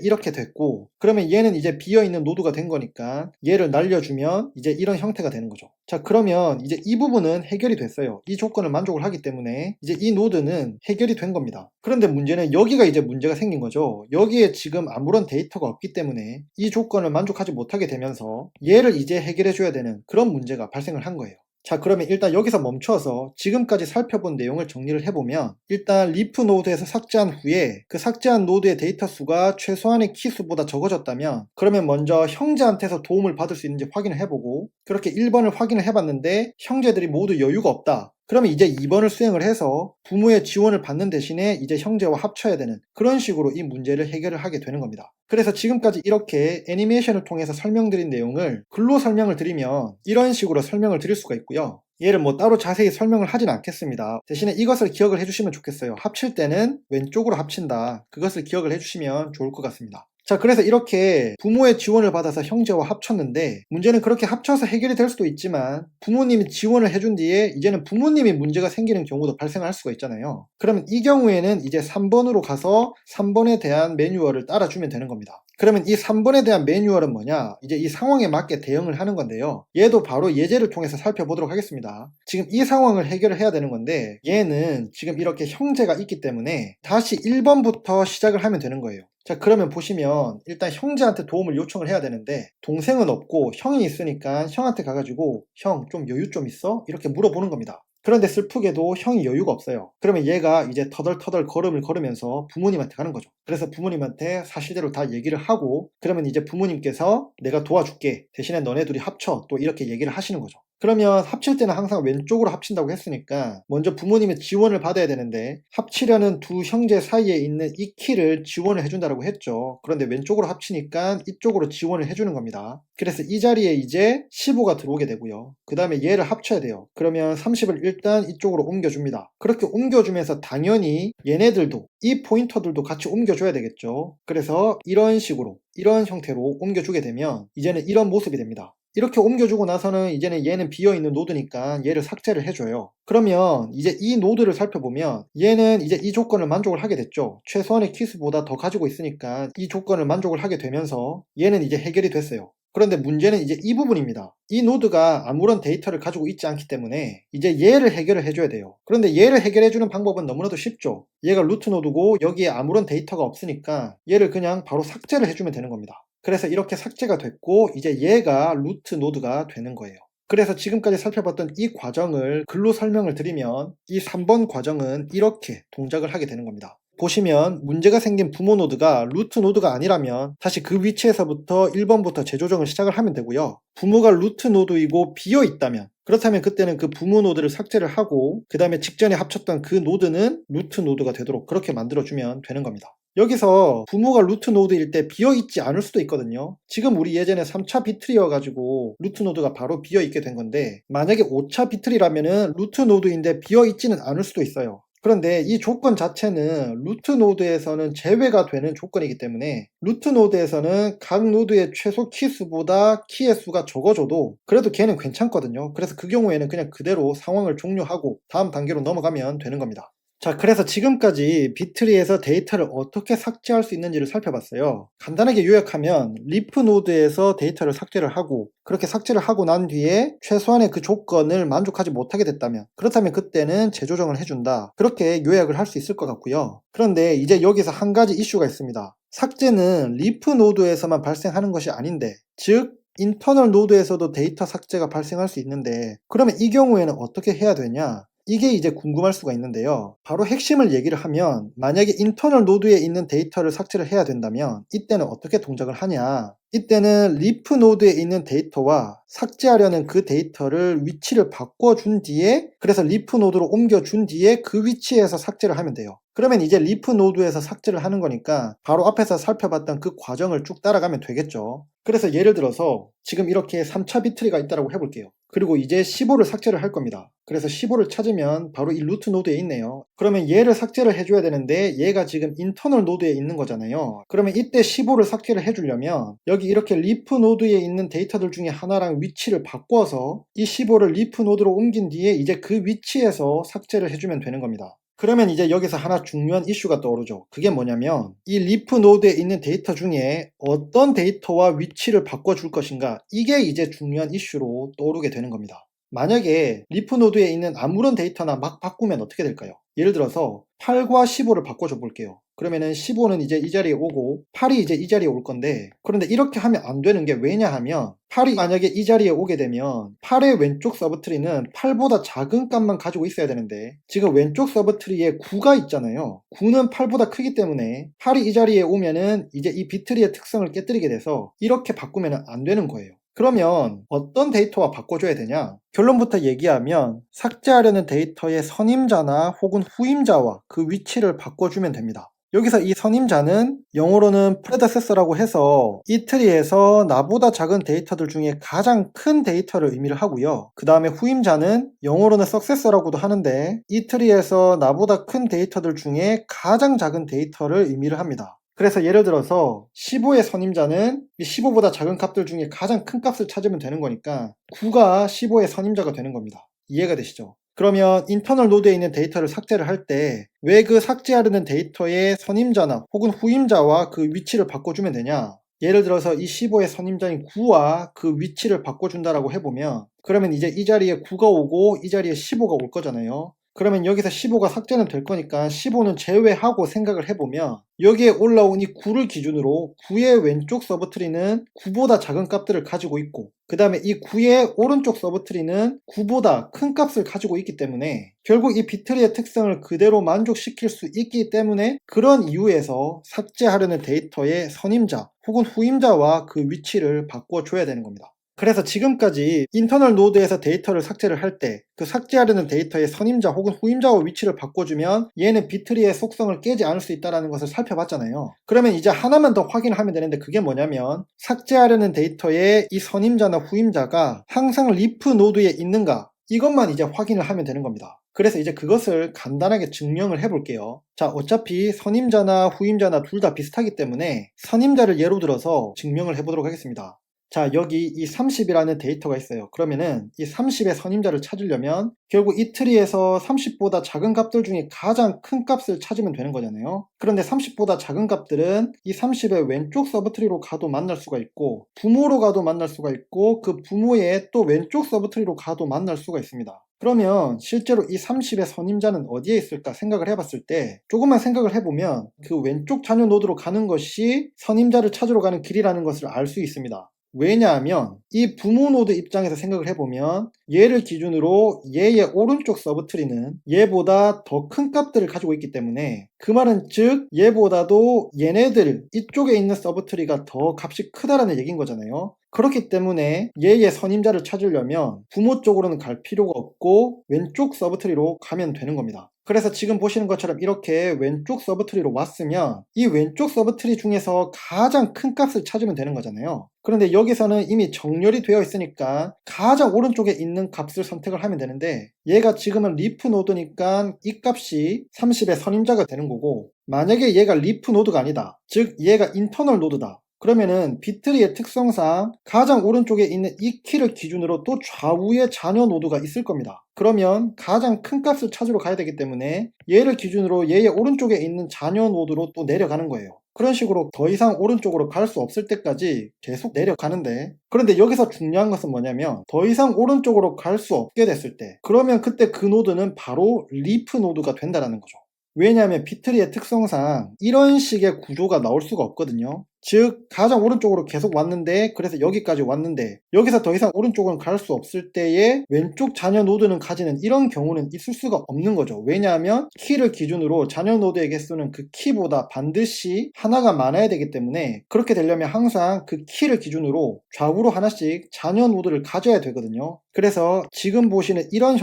이렇게 됐고, 그러면 얘는 이제 비어있는 노드가 된 거니까 얘를 날려주면 이제 이런 형태가 되는 거죠. 자, 그러면 이제 이 부분은 해결이 됐어요. 이 조건을 만족을 하기 때문에 이제 이 노드는 해결이 된 겁니다. 그런데 문제는 여기가 이제 문제가 생긴 거죠. 여기에 지금 아무런 데이터가 없기 때문에 이 조건을 만족하지 못하게 되면서 얘를 이제 해결해 줘야 되는 그런 문제가 발생을 한 거예요. 자, 그러면 일단 여기서 멈춰서 지금까지 살펴본 내용을 정리를 해보면, 일단 리프 노드에서 삭제한 후에 그 삭제한 노드의 데이터 수가 최소한의 키 수보다 적어졌다면, 그러면 먼저 형제한테서 도움을 받을 수 있는지 확인을 해보고, 그렇게 1번을 확인을 해봤는데 형제들이 모두 여유가 없다. 그러면 이제 2번을 수행을 해서 부모의 지원을 받는 대신에 이제 형제와 합쳐야 되는 그런 식으로 이 문제를 해결을 하게 되는 겁니다. 그래서 지금까지 이렇게 애니메이션을 통해서 설명드린 내용을 글로 설명을 드리면 이런 식으로 설명을 드릴 수가 있고요. 얘를 뭐 따로 자세히 설명을 하진 않겠습니다. 대신에 이것을 기억을 해주시면 좋겠어요. 합칠 때는 왼쪽으로 합친다. 그것을 기억을 해주시면 좋을 것 같습니다. 자, 그래서 이렇게 부모의 지원을 받아서 형제와 합쳤는데, 문제는 그렇게 합쳐서 해결이 될 수도 있지만 부모님이 지원을 해준 뒤에 이제는 부모님이 문제가 생기는 경우도 발생할 수가 있잖아요. 그러면 이 경우에는 이제 3번으로 가서 3번에 대한 매뉴얼을 따라주면 되는 겁니다. 그러면 이 3번에 대한 매뉴얼은 뭐냐? 이제 이 상황에 맞게 대응을 하는 건데요. 얘도 바로 예제를 통해서 살펴보도록 하겠습니다. 지금 이 상황을 해결을 해야 되는 건데, 얘는 지금 이렇게 형제가 있기 때문에 다시 1번부터 시작을 하면 되는 거예요. 자, 그러면 보시면 일단 형제한테 도움을 요청을 해야 되는데, 동생은 없고 형이 있으니까 형한테 가가지고 형 좀 여유 좀 있어? 이렇게 물어보는 겁니다. 그런데 슬프게도 형이 여유가 없어요. 그러면 얘가 이제 터덜터덜 걸음을 걸으면서 부모님한테 가는 거죠. 그래서 부모님한테 사실대로 다 얘기를 하고, 그러면 이제 부모님께서 내가 도와줄게, 대신에 너네 둘이 합쳐, 또 이렇게 얘기를 하시는 거죠. 그러면 합칠 때는 항상 왼쪽으로 합친다고 했으니까 먼저 부모님의 지원을 받아야 되는데, 합치려는 두 형제 사이에 있는 이 키를 지원을 해준다고 했죠. 그런데 왼쪽으로 합치니까 이쪽으로 지원을 해주는 겁니다. 그래서 이 자리에 이제 15가 들어오게 되고요. 그 다음에 얘를 합쳐야 돼요. 그러면 30을 일단 이쪽으로 옮겨줍니다. 그렇게 옮겨주면서 당연히 얘네들도, 이 포인터들도 같이 옮겨줘야 되겠죠. 그래서 이런 식으로, 이런 형태로 옮겨주게 되면 이제는 이런 모습이 됩니다. 이렇게 옮겨주고 나서는 이제는 얘는 비어있는 노드니까 얘를 삭제를 해줘요. 그러면 이제 이 노드를 살펴보면 얘는 이제 이 조건을 만족을 하게 됐죠. 최소한의 키수보다 더 가지고 있으니까 이 조건을 만족을 하게 되면서 얘는 이제 해결이 됐어요. 그런데 문제는 이제 이 부분입니다. 이 노드가 아무런 데이터를 가지고 있지 않기 때문에 이제 얘를 해결을 해줘야 돼요. 그런데 얘를 해결해주는 방법은 너무나도 쉽죠. 얘가 루트 노드고 여기에 아무런 데이터가 없으니까 얘를 그냥 바로 삭제를 해주면 되는 겁니다. 그래서 이렇게 삭제가 됐고 이제 얘가 루트 노드가 되는 거예요. 그래서 지금까지 살펴봤던 이 과정을 글로 설명을 드리면 이 3번 과정은 이렇게 동작을 하게 되는 겁니다. 보시면 문제가 생긴 부모 노드가 루트 노드가 아니라면 다시 그 위치에서부터 1번부터 재조정을 시작을 하면 되고요. 부모가 루트 노드이고 비어 있다면, 그렇다면 그때는 그 부모 노드를 삭제를 하고 그 다음에 직전에 합쳤던 그 노드는 루트 노드가 되도록 그렇게 만들어주면 되는 겁니다. 여기서 부모가 루트 노드일 때 비어있지 않을 수도 있거든요. 지금 우리 예전에 3차 비틀이어가지고 루트 노드가 바로 비어있게 된 건데, 만약에 5차 비틀이라면은 루트 노드인데 비어있지는 않을 수도 있어요. 그런데 이 조건 자체는 루트 노드에서는 제외가 되는 조건이기 때문에, 루트 노드에서는 각 노드의 최소 키 수보다 키의 수가 적어져도 그래도 걔는 괜찮거든요. 그래서 그 경우에는 그냥 그대로 상황을 종료하고 다음 단계로 넘어가면 되는 겁니다. 자, 그래서 지금까지 비트리에서 데이터를 어떻게 삭제할 수 있는지를 살펴봤어요. 간단하게 요약하면 리프 노드에서 데이터를 삭제를 하고, 그렇게 삭제를 하고 난 뒤에 최소한의 그 조건을 만족하지 못하게 됐다면, 그렇다면 그때는 재조정을 해준다. 그렇게 요약을 할 수 있을 것 같고요. 그런데 이제 여기서 한 가지 이슈가 있습니다. 삭제는 리프 노드에서만 발생하는 것이 아닌데, 즉 인터널 노드에서도 데이터 삭제가 발생할 수 있는데, 그러면 이 경우에는 어떻게 해야 되냐? 이게 이제 궁금할 수가 있는데요. 바로 핵심을 얘기를 하면, 만약에 인터널 노드에 있는 데이터를 삭제를 해야 된다면 이때는 어떻게 동작을 하냐? 이때는 리프 노드에 있는 데이터와 삭제하려는 그 데이터를 위치를 바꿔준 뒤에, 그래서 리프 노드로 옮겨준 뒤에 그 위치에서 삭제를 하면 돼요. 그러면 이제 리프 노드에서 삭제를 하는 거니까 바로 앞에서 살펴봤던 그 과정을 쭉 따라가면 되겠죠. 그래서 예를 들어서 지금 이렇게 3차 비트리가 있다고 해볼게요. 그리고 이제 15를 삭제를 할 겁니다. 그래서 15를 찾으면 바로 이 루트 노드에 있네요. 그러면 얘를 삭제를 해줘야 되는데 얘가 지금 인터널 노드에 있는 거잖아요. 그러면 이때 15를 삭제를 해주려면 여기 이렇게 리프 노드에 있는 데이터들 중에 하나랑 위치를 바꿔서 이 15를 리프 노드로 옮긴 뒤에 이제 그 위치에서 삭제를 해주면 되는 겁니다. 그러면 이제 여기서 하나 중요한 이슈가 떠오르죠. 그게 뭐냐면 이 리프 노드에 있는 데이터 중에 어떤 데이터와 위치를 바꿔줄 것인가, 이게 이제 중요한 이슈로 떠오르게 되는 겁니다. 만약에 리프 노드에 있는 아무런 데이터나 막 바꾸면 어떻게 될까요? 예를 들어서 8과 15를 바꿔줘 볼게요. 그러면은 15는 이제 이 자리에 오고 8이 이제 이 자리에 올 건데, 그런데 이렇게 하면 안 되는 게 왜냐하면 8이 만약에 이 자리에 오게 되면 8의 왼쪽 서브트리는 8보다 작은 값만 가지고 있어야 되는데, 지금 왼쪽 서브트리에 9가 있잖아요. 9는 8보다 크기 때문에 8이 이 자리에 오면은 이제 이 비트리의 특성을 깨뜨리게 돼서 이렇게 바꾸면 안 되는 거예요. 그러면 어떤 데이터와 바꿔줘야 되냐? 결론부터 얘기하면 삭제하려는 데이터의 선임자나 혹은 후임자와 그 위치를 바꿔주면 됩니다. 여기서 이 선임자는 영어로는 predecessor라고 해서 이 트리에서 나보다 작은 데이터들 중에 가장 큰 데이터를 의미를 하고요. 그 다음에 후임자는 영어로는 successor라고도 하는데 이 트리에서 나보다 큰 데이터들 중에 가장 작은 데이터를 의미를 합니다. 그래서 예를 들어서 15의 선임자는 이 15보다 작은 값들 중에 가장 큰 값을 찾으면 되는 거니까 9가 15의 선임자가 되는 겁니다. 이해가 되시죠? 그러면 인터널 노드에 있는 데이터를 삭제를 할 때 왜 그 삭제하려는 데이터의 선임자나 혹은 후임자와 그 위치를 바꿔주면 되냐? 예를 들어서 이 15의 선임자인 9와 그 위치를 바꿔준다라고 해보면, 그러면 이제 이 자리에 9가 오고 이 자리에 15가 올 거잖아요. 그러면 여기서 15가 삭제는 될 거니까 15는 제외하고 생각을 해보면, 여기에 올라온 이 9를 기준으로 9의 왼쪽 서브트리는 9보다 작은 값들을 가지고 있고, 그 다음에 이 9의 오른쪽 서브트리는 9보다 큰 값을 가지고 있기 때문에 결국 이 비트리의 특성을 그대로 만족시킬 수 있기 때문에, 그런 이유에서 삭제하려는 데이터의 선임자 혹은 후임자와 그 위치를 바꿔줘야 되는 겁니다. 그래서 지금까지 인터널 노드에서 데이터를 삭제를 할 때 그 삭제하려는 데이터의 선임자 혹은 후임자와 위치를 바꿔주면 얘는 비트리의 속성을 깨지 않을 수 있다는 것을 살펴봤잖아요. 그러면 이제 하나만 더 확인을 하면 되는데, 그게 뭐냐면 삭제하려는 데이터의 이 선임자나 후임자가 항상 리프 노드에 있는가, 이것만 이제 확인을 하면 되는 겁니다. 그래서 이제 그것을 간단하게 증명을 해볼게요. 자, 어차피 선임자나 후임자나 둘 다 비슷하기 때문에 선임자를 예로 들어서 증명을 해보도록 하겠습니다. 자, 여기 이 30이라는 데이터가 있어요. 그러면은 이 30의 선임자를 찾으려면 결국 이 트리에서 30보다 작은 값들 중에 가장 큰 값을 찾으면 되는 거잖아요. 그런데 30보다 작은 값들은 이 30의 왼쪽 서브트리로 가도 만날 수가 있고, 부모로 가도 만날 수가 있고, 그 부모의 또 왼쪽 서브트리로 가도 만날 수가 있습니다. 그러면 실제로 이 30의 선임자는 어디에 있을까 생각을 해봤을 때, 조금만 생각을 해보면 그 왼쪽 자녀 노드로 가는 것이 선임자를 찾으러 가는 길이라는 것을 알 수 있습니다. 왜냐하면 이 부모 노드 입장에서 생각을 해보면 얘를 기준으로 얘의 오른쪽 서브트리는 얘보다 더 큰 값들을 가지고 있기 때문에, 그 말은 즉 얘보다도 얘네들 이쪽에 있는 서브트리가 더 값이 크다라는 얘기인 거잖아요. 그렇기 때문에 얘의 선임자를 찾으려면 부모 쪽으로는 갈 필요가 없고 왼쪽 서브트리로 가면 되는 겁니다. 그래서 지금 보시는 것처럼 이렇게 왼쪽 서브트리로 왔으면 이 왼쪽 서브트리 중에서 가장 큰 값을 찾으면 되는 거잖아요. 그런데 여기서는 이미 정렬이 되어 있으니까 가장 오른쪽에 있는 값을 선택을 하면 되는데, 얘가 지금은 리프 노드니까 이 값이 30의 선임자가 되는 거고, 만약에 얘가 리프 노드가 아니다, 즉 얘가 인터널 노드다, 그러면은 비트리의 특성상 가장 오른쪽에 있는 이 키를 기준으로 또 좌우에 자녀 노드가 있을 겁니다. 그러면 가장 큰 값을 찾으러 가야 되기 때문에 얘를 기준으로 얘의 오른쪽에 있는 자녀 노드로 또 내려가는 거예요. 그런 식으로 더 이상 오른쪽으로 갈 수 없을 때까지 계속 내려가는데, 그런데 여기서 중요한 것은 뭐냐면 더 이상 오른쪽으로 갈 수 없게 됐을 때, 그러면 그때 그 노드는 바로 리프 노드가 된다는 거죠. 왜냐하면 비트리의 특성상 이런 식의 구조가 나올 수가 없거든요. 즉 가장 오른쪽으로 계속 왔는데, 그래서 여기까지 왔는데 여기서 더 이상 오른쪽은 갈 수 없을 때에 왼쪽 자녀 노드는 가지는 이런 경우는 있을 수가 없는 거죠. 왜냐하면 키를 기준으로 자녀 노드의 개수는 그 키보다 반드시 하나가 많아야 되기 때문에, 그렇게 되려면 항상 그 키를 기준으로 좌우로 하나씩 자녀 노드를 가져야 되거든요. 그래서 지금 보시는 이런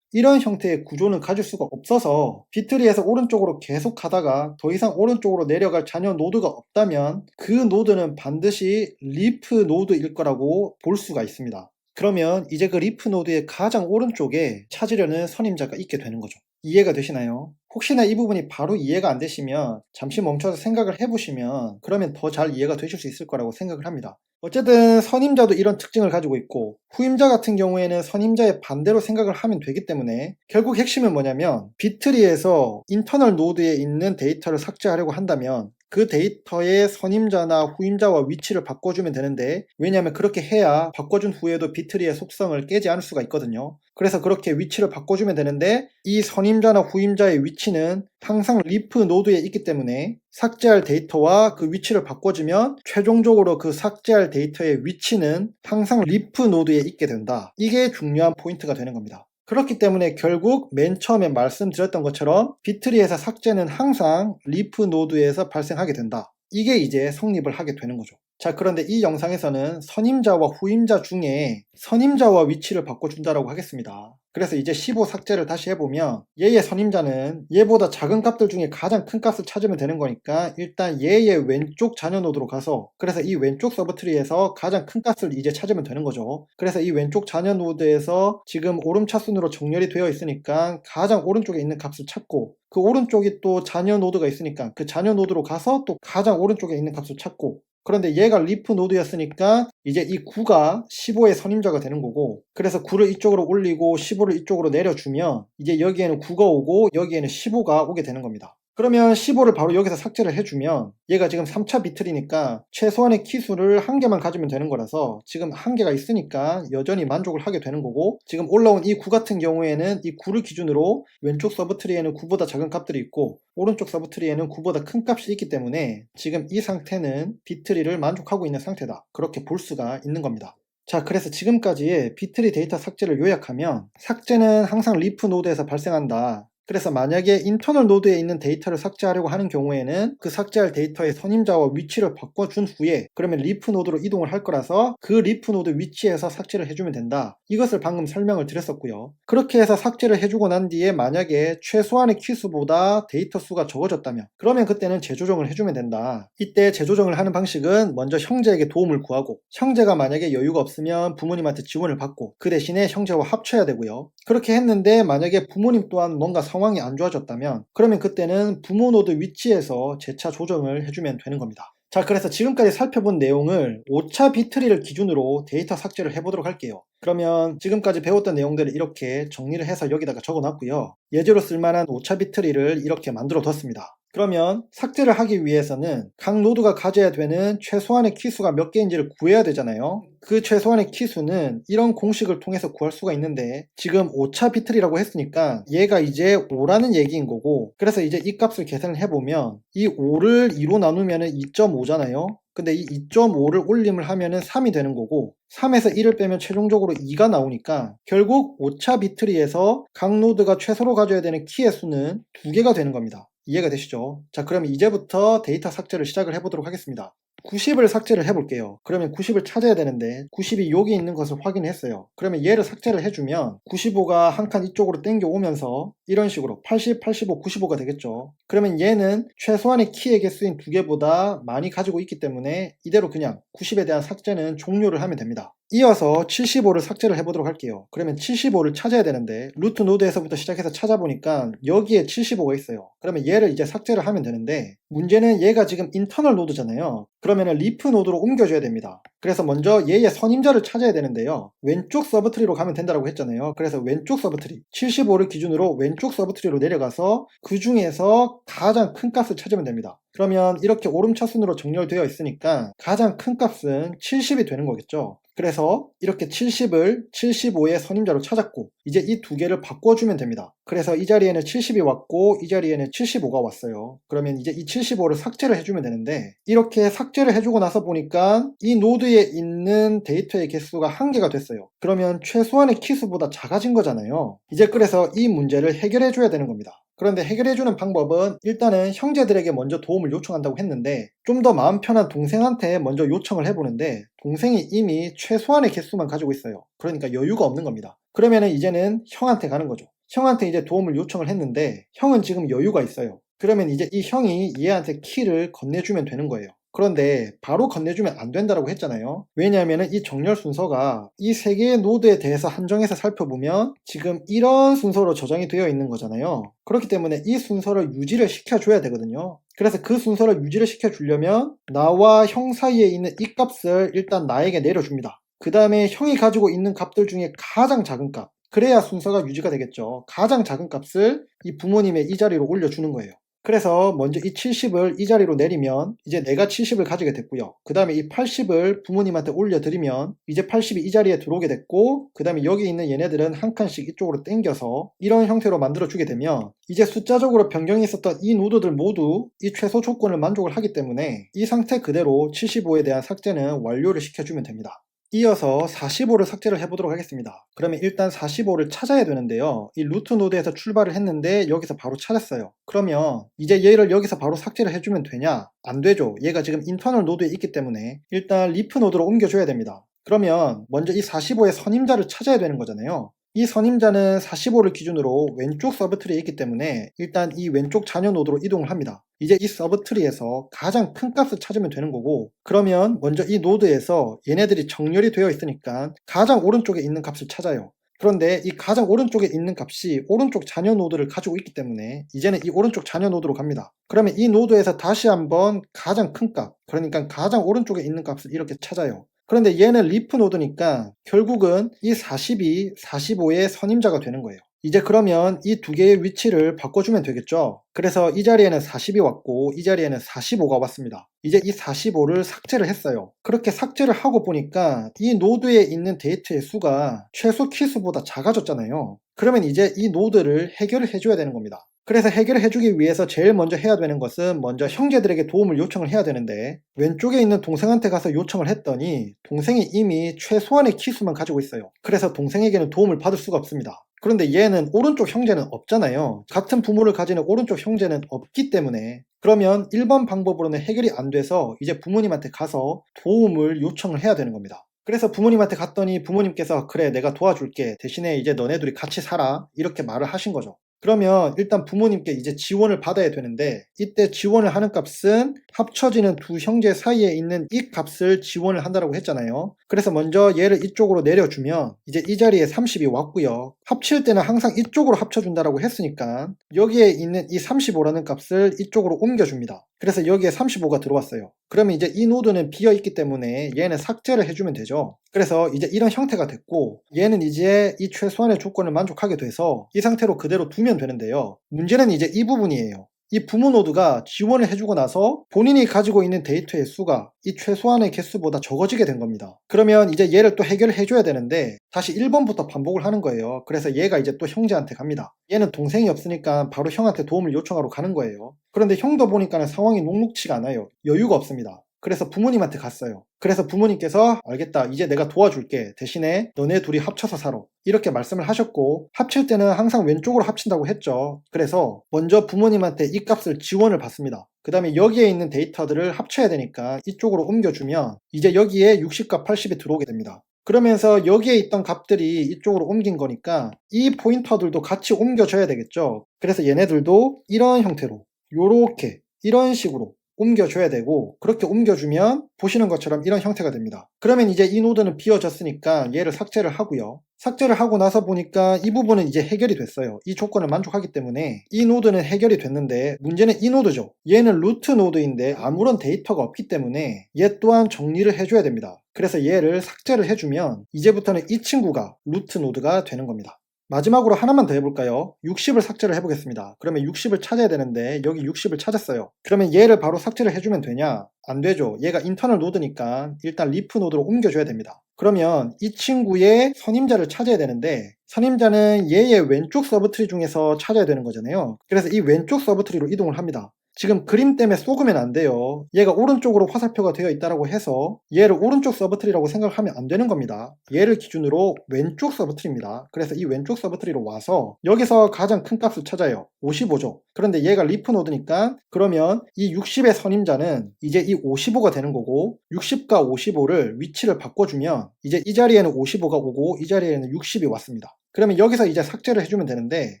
형태의 구조는 가질 수가 없어서 비트리에서 오른쪽으로 계속 가다가 더 이상 오른쪽으로 내려갈 자녀 노드가 없다면 그 노드는 반드시 리프 노드일 거라고 볼 수가 있습니다. 그러면 이제 그 리프 노드의 가장 오른쪽에 찾으려는 선임자가 있게 되는 거죠. 이해가 되시나요? 혹시나 이 부분이 바로 이해가 안 되시면 잠시 멈춰서 생각을 해보시면 그러면 더 잘 이해가 되실 수 있을 거라고 생각을 합니다. 어쨌든 선임자도 이런 특징을 가지고 있고 후임자 같은 경우에는 선임자의 반대로 생각을 하면 되기 때문에 결국 핵심은 뭐냐면 비트리에서 인터널 노드에 있는 데이터를 삭제하려고 한다면 그 데이터의 선임자나 후임자와 위치를 바꿔주면 되는데 왜냐하면 그렇게 해야 바꿔준 후에도 비트리의 속성을 깨지 않을 수가 있거든요. 그래서 그렇게 위치를 바꿔주면 되는데 이 선임자나 후임자의 위치는 항상 리프 노드에 있기 때문에 삭제할 데이터와 그 위치를 바꿔주면 최종적으로 그 삭제할 데이터의 위치는 항상 리프 노드에 있게 된다. 이게 중요한 포인트가 되는 겁니다. 그렇기 때문에 결국 맨 처음에 말씀드렸던 것처럼 비트리에서 삭제는 항상 리프 노드에서 발생하게 된다. 이게 이제 성립을 하게 되는 거죠. 자, 그런데 이 영상에서는 선임자와 후임자 중에 선임자와 위치를 바꿔준다라고 하겠습니다. 그래서 이제 15 삭제를 다시 해보면 얘의 선임자는 얘보다 작은 값들 중에 가장 큰 값을 찾으면 되는 거니까 일단 얘의 왼쪽 자녀 노드로 가서 그래서 이 왼쪽 서브트리에서 가장 큰 값을 이제 찾으면 되는 거죠. 그래서 이 왼쪽 자녀 노드에서 지금 오름차순으로 정렬이 되어 있으니까 가장 오른쪽에 있는 값을 찾고 그 오른쪽이 또 자녀 노드가 있으니까 그 자녀 노드로 가서 또 가장 오른쪽에 있는 값을 찾고 그런데 얘가 리프 노드였으니까 이제 이 9가 15의 선임자가 되는 거고 그래서 9를 이쪽으로 올리고 15를 이쪽으로 내려주면 이제 여기에는 9가 오고 여기에는 15가 오게 되는 겁니다. 그러면 15를 바로 여기서 삭제를 해주면 얘가 지금 3차 비틀이니까 최소한의 키수를 한 개만 가지면 되는 거라서 지금 한 개가 있으니까 여전히 만족을 하게 되는 거고 지금 올라온 이 9 같은 경우에는 이 9를 기준으로 왼쪽 서브트리에는 9보다 작은 값들이 있고 오른쪽 서브트리에는 9보다 큰 값이 있기 때문에 지금 이 상태는 비트리를 만족하고 있는 상태다. 그렇게 볼 수가 있는 겁니다. 자, 그래서 지금까지의 비트리 데이터 삭제를 요약하면 삭제는 항상 리프 노드에서 발생한다. 그래서 만약에 인터널 노드에 있는 데이터를 삭제하려고 하는 경우에는 그 삭제할 데이터의 선임자와 위치를 바꿔준 후에 그러면 리프 노드로 이동을 할 거라서 그 리프 노드 위치에서 삭제를 해주면 된다. 이것을 방금 설명을 드렸었고요. 그렇게 해서 삭제를 해주고 난 뒤에 만약에 최소한의 키수보다 데이터 수가 적어졌다면 그러면 그때는 재조정을 해주면 된다. 이때 재조정을 하는 방식은 먼저 형제에게 도움을 구하고 형제가 만약에 여유가 없으면 부모님한테 지원을 받고 그 대신에 형제와 합쳐야 되고요. 그렇게 했는데 만약에 부모님 또한 뭔가 상황이 안 좋아졌다면 그러면 그때는 부모 노드 위치에서 재차 조정을 해주면 되는 겁니다. 자, 그래서 지금까지 살펴본 내용을 5차 비트리를 기준으로 데이터 삭제를 해보도록 할게요. 그러면 지금까지 배웠던 내용들을 이렇게 정리를 해서 여기다가 적어놨고요. 예제로 쓸만한 5차 비트리를 이렇게 만들어 뒀습니다. 그러면 삭제를 하기 위해서는 각 노드가 가져야 되는 최소한의 키수가 몇 개인지를 구해야 되잖아요. 그 최소한의 키수는 이런 공식을 통해서 구할 수가 있는데 지금 5차 비틀이라고 했으니까 얘가 이제 5라는 얘기인 거고 그래서 이제 이 값을 계산을 해보면 이 5를 2로 나누면 2.5잖아요. 근데 이 2.5를 올림을 하면은 3이 되는 거고 3에서 1을 빼면 최종적으로 2가 나오니까 결국 5차 비트리에서 각 노드가 최소로 가져야 되는 키의 수는 2개가 되는 겁니다. 이해가 되시죠? 자, 그럼 이제부터 데이터 삭제를 시작을 해보도록 하겠습니다. 90을 삭제를 해볼게요. 그러면 90을 찾아야 되는데 90이 여기 있는 것을 확인했어요. 그러면 얘를 삭제를 해주면 95가 한 칸 이쪽으로 땡겨오면서 이런 식으로 80, 85, 95가 되겠죠. 그러면 얘는 최소한의 키의 개수인 2개보다 많이 가지고 있기 때문에 이대로 그냥 90에 대한 삭제는 종료를 하면 됩니다. 이어서 75를 삭제를 해보도록 할게요. 그러면 75를 찾아야 되는데 루트 노드에서부터 시작해서 찾아보니까 여기에 75가 있어요. 그러면 얘를 이제 삭제를 하면 되는데 문제는 얘가 지금 인터널 노드잖아요. 그러면 리프 노드로 옮겨줘야 됩니다. 그래서 먼저 얘의 선임자를 찾아야 되는데요. 왼쪽 서브트리로 가면 된다고 했잖아요. 그래서 왼쪽 서브트리 75를 기준으로 왼쪽 서브트리로 내려가서 그 중에서 가장 큰 값을 찾으면 됩니다. 그러면 이렇게 오름차순으로 정렬되어 있으니까 가장 큰 값은 70이 되는 거겠죠. 그래서 이렇게 70을 75의 선임자로 찾았고 이제 이 두 개를 바꿔주면 됩니다. 그래서 이 자리에는 70이 왔고 이 자리에는 75가 왔어요. 그러면 이제 이 75를 삭제를 해주면 되는데 이렇게 삭제를 해주고 나서 보니까 이 노드에 있는 데이터의 개수가 1개가 됐어요. 그러면 최소한의 키수보다 작아진 거잖아요. 이제 그래서 이 문제를 해결해줘야 되는 겁니다. 그런데 해결해주는 방법은 일단은 형제들에게 먼저 도움을 요청한다고 했는데 좀 더 마음 편한 동생한테 먼저 요청을 해보는데 동생이 이미 최소한의 개수만 가지고 있어요. 그러니까 여유가 없는 겁니다. 그러면은 이제는 형한테 가는 거죠. 형한테 이제 도움을 요청을 했는데 형은 지금 여유가 있어요. 그러면 이제 이 형이 얘한테 키를 건네주면 되는 거예요. 그런데 바로 건네주면 안 된다고 했잖아요. 왜냐하면 이 정렬 순서가 이 세 개의 노드에 대해서 한정해서 살펴보면 지금 이런 순서로 저장이 되어 있는 거잖아요. 그렇기 때문에 이 순서를 유지를 시켜줘야 되거든요. 그래서 그 순서를 유지를 시켜주려면 나와 형 사이에 있는 이 값을 일단 나에게 내려줍니다. 그 다음에 형이 가지고 있는 값들 중에 가장 작은 값, 그래야 순서가 유지가 되겠죠. 가장 작은 값을 이 부모님의 이 자리로 올려주는 거예요. 그래서 먼저 이 70을 이 자리로 내리면 이제 내가 70을 가지게 됐고요. 그 다음에 이 80을 부모님한테 올려드리면 이제 80이 이 자리에 들어오게 됐고, 그 다음에 여기 있는 얘네들은 한 칸씩 이쪽으로 당겨서 이런 형태로 만들어주게 되면 이제 숫자적으로 변경이 있었던 이 노드들 모두 이 최소 조건을 만족을 하기 때문에 이 상태 그대로 75에 대한 삭제는 완료를 시켜주면 됩니다. 이어서 45를 삭제를 해보도록 하겠습니다. 그러면 일단 45를 찾아야 되는데요. 이 루트 노드에서 출발을 했는데 여기서 바로 찾았어요. 그러면 이제 얘를 여기서 바로 삭제를 해주면 되냐? 안 되죠. 얘가 지금 인터널 노드에 있기 때문에 일단 리프 노드로 옮겨줘야 됩니다. 그러면 먼저 이 45의 선임자를 찾아야 되는 거잖아요. 이 선임자는 45를 기준으로 왼쪽 서브트리에 있기 때문에 일단 이 왼쪽 자녀 노드로 이동을 합니다. 이제 이 서브트리에서 가장 큰 값을 찾으면 되는 거고, 그러면 먼저 이 노드에서 얘네들이 정렬이 되어 있으니까 가장 오른쪽에 있는 값을 찾아요. 그런데 이 가장 오른쪽에 있는 값이 오른쪽 자녀 노드를 가지고 있기 때문에 이제는 이 오른쪽 자녀 노드로 갑니다. 그러면 이 노드에서 다시 한번 가장 큰 값, 그러니까 가장 오른쪽에 있는 값을 이렇게 찾아요. 그런데 얘는 리프 노드니까 결국은 이 40이 45의 선임자가 되는 거예요. 이제 그러면 이 두 개의 위치를 바꿔주면 되겠죠. 그래서 이 자리에는 40이 왔고 이 자리에는 45가 왔습니다. 이제 이 45를 삭제를 했어요. 그렇게 삭제를 하고 보니까 이 노드에 있는 데이터의 수가 최소 키수보다 작아졌잖아요. 그러면 이제 이 노드를 해결을 해줘야 되는 겁니다. 그래서 해결을 해주기 위해서 제일 먼저 해야 되는 것은 먼저 형제들에게 도움을 요청을 해야 되는데, 왼쪽에 있는 동생한테 가서 요청을 했더니 동생이 이미 최소한의 키수만 가지고 있어요. 그래서 동생에게는 도움을 받을 수가 없습니다. 그런데 얘는 오른쪽 형제는 없잖아요. 같은 부모를 가지는 오른쪽 형제는 없기 때문에 그러면 1번 방법으로는 해결이 안 돼서 이제 부모님한테 가서 도움을 요청을 해야 되는 겁니다. 그래서 부모님한테 갔더니 부모님께서 그래 내가 도와줄게, 대신에 이제 너네 둘이 같이 살아, 이렇게 말을 하신 거죠. 그러면 일단 부모님께 이제 지원을 받아야 되는데, 이때 지원을 하는 값은 합쳐지는 두 형제 사이에 있는 이 값을 지원을 한다고 했잖아요. 그래서 먼저 얘를 이쪽으로 내려주면 이제 이 자리에 30이 왔고요. 합칠 때는 항상 이쪽으로 합쳐준다고 했으니까 여기에 있는 이 35라는 값을 이쪽으로 옮겨줍니다. 그래서 여기에 35가 들어왔어요. 그러면 이제 이 노드는 비어있기 때문에 얘는 삭제를 해주면 되죠. 그래서 이제 이런 형태가 됐고, 얘는 이제 이 최소한의 조건을 만족하게 돼서 이 상태로 그대로 두면 되는데요. 문제는 이제 이 부분이에요. 이 부모 노드가 지원을 해주고 나서 본인이 가지고 있는 데이터의 수가 이 최소한의 개수보다 적어지게 된 겁니다. 그러면 이제 얘를 또 해결을 해줘야 되는데 다시 1번부터 반복을 하는 거예요. 그래서 얘가 이제 또 형제한테 갑니다. 얘는 동생이 없으니까 바로 형한테 도움을 요청하러 가는 거예요. 그런데 형도 보니까는 상황이 녹록치가 않아요. 여유가 없습니다. 그래서 부모님한테 갔어요. 그래서 부모님께서 알겠다, 이제 내가 도와줄게, 대신에 너네 둘이 합쳐서 살아, 이렇게 말씀을 하셨고, 합칠 때는 항상 왼쪽으로 합친다고 했죠. 그래서 먼저 부모님한테 이 값을 지원을 받습니다. 그 다음에 여기에 있는 데이터들을 합쳐야 되니까 이쪽으로 옮겨주면 이제 여기에 60과 80이 들어오게 됩니다. 그러면서 여기에 있던 값들이 이쪽으로 옮긴 거니까 이 포인터들도 같이 옮겨줘야 되겠죠. 그래서 얘네들도 이런 형태로 요렇게 이런 식으로 옮겨줘야 되고, 그렇게 옮겨주면 보시는 것처럼 이런 형태가 됩니다. 그러면 이제 이 노드는 비어졌으니까 얘를 삭제를 하고요. 삭제를 하고 나서 보니까 이 부분은 이제 해결이 됐어요. 이 조건을 만족하기 때문에 이 노드는 해결이 됐는데, 문제는 이 노드죠. 얘는 루트 노드인데 아무런 데이터가 없기 때문에 얘 또한 정리를 해줘야 됩니다. 그래서 얘를 삭제를 해주면 이제부터는 이 친구가 루트 노드가 되는 겁니다. 마지막으로 하나만 더 해볼까요? 60을 삭제를 해보겠습니다. 그러면 60을 찾아야 되는데 여기 60을 찾았어요. 그러면 얘를 바로 삭제를 해주면 되냐? 안 되죠. 얘가 인터널 노드니까 일단 리프 노드로 옮겨줘야 됩니다. 그러면 이 친구의 선임자를 찾아야 되는데, 선임자는 얘의 왼쪽 서브트리 중에서 찾아야 되는 거잖아요. 그래서 이 왼쪽 서브트리로 이동을 합니다. 지금 그림 때문에 쏘으면 안 돼요. 얘가 오른쪽으로 화살표가 되어 있다고 해서 얘를 오른쪽 서브트리라고 생각하면 안 되는 겁니다. 얘를 기준으로 왼쪽 서브트리입니다. 그래서 이 왼쪽 서브트리로 와서 여기서 가장 큰 값을 찾아요. 55죠. 그런데 얘가 리프 노드니까 그러면 이 60의 선임자는 이제 이 55가 되는 거고, 60과 55를 위치를 바꿔주면 이제 이 자리에는 55가 오고 이 자리에는 60이 왔습니다. 그러면 여기서 이제 삭제를 해주면 되는데,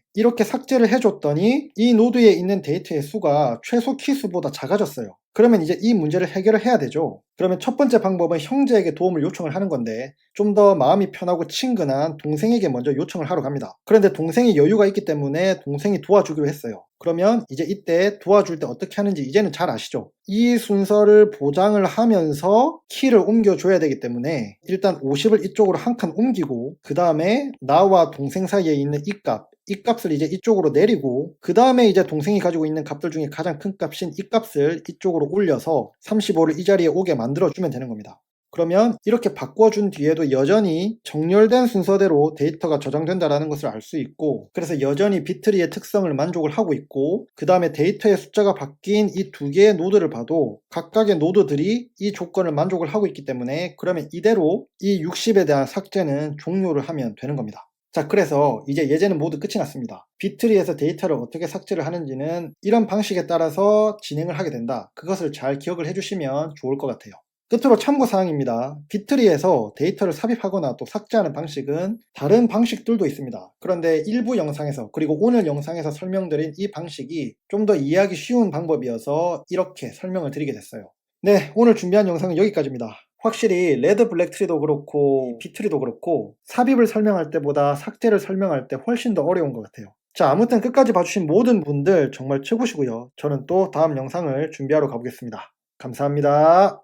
이렇게 삭제를 해줬더니 이 노드에 있는 데이터의 수가 최소 키수보다 작아졌어요. 그러면 이제 이 문제를 해결을 해야 되죠. 그러면 첫 번째 방법은 형제에게 도움을 요청을 하는 건데 좀 더 마음이 편하고 친근한 동생에게 먼저 요청을 하러 갑니다. 그런데 동생이 여유가 있기 때문에 동생이 도와주기로 했어요. 그러면 이제 이때 도와줄 때 어떻게 하는지 이제는 잘 아시죠? 이 순서를 보장을 하면서 키를 옮겨줘야 되기 때문에 일단 50을 이쪽으로 한 칸 옮기고 그 다음에 나와 동생 사이에 있는 이 값을 이제 이쪽으로 내리고 그 다음에 이제 동생이 가지고 있는 값들 중에 가장 큰 값인 이 값을 이쪽으로 올려서 35를 이 자리에 오게 만들어주면 되는 겁니다. 그러면 이렇게 바꿔준 뒤에도 여전히 정렬된 순서대로 데이터가 저장된다는 것을 알 수 있고 그래서 여전히 비트리의 특성을 만족을 하고 있고 그 다음에 데이터의 숫자가 바뀐 이 두 개의 노드를 봐도 각각의 노드들이 이 조건을 만족을 하고 있기 때문에 그러면 이대로 이 60에 대한 삭제는 종료를 하면 되는 겁니다. 자, 그래서 이제 예제는 모두 끝이 났습니다. 비트리에서 데이터를 어떻게 삭제를 하는지는 이런 방식에 따라서 진행을 하게 된다. 그것을 잘 기억을 해주시면 좋을 것 같아요. 끝으로 참고사항입니다. 비트리에서 데이터를 삽입하거나 또 삭제하는 방식은 다른 방식들도 있습니다. 그런데 일부 영상에서 그리고 오늘 영상에서 설명드린 이 방식이 좀 더 이해하기 쉬운 방법이어서 이렇게 설명을 드리게 됐어요. 네, 오늘 준비한 영상은 여기까지입니다. 확실히 레드 블랙 트리도 그렇고 비트리도 그렇고 삽입을 설명할 때보다 삭제를 설명할 때 훨씬 더 어려운 것 같아요. 자, 아무튼 끝까지 봐주신 모든 분들 정말 최고시고요. 저는 또 다음 영상을 준비하러 가보겠습니다. 감사합니다.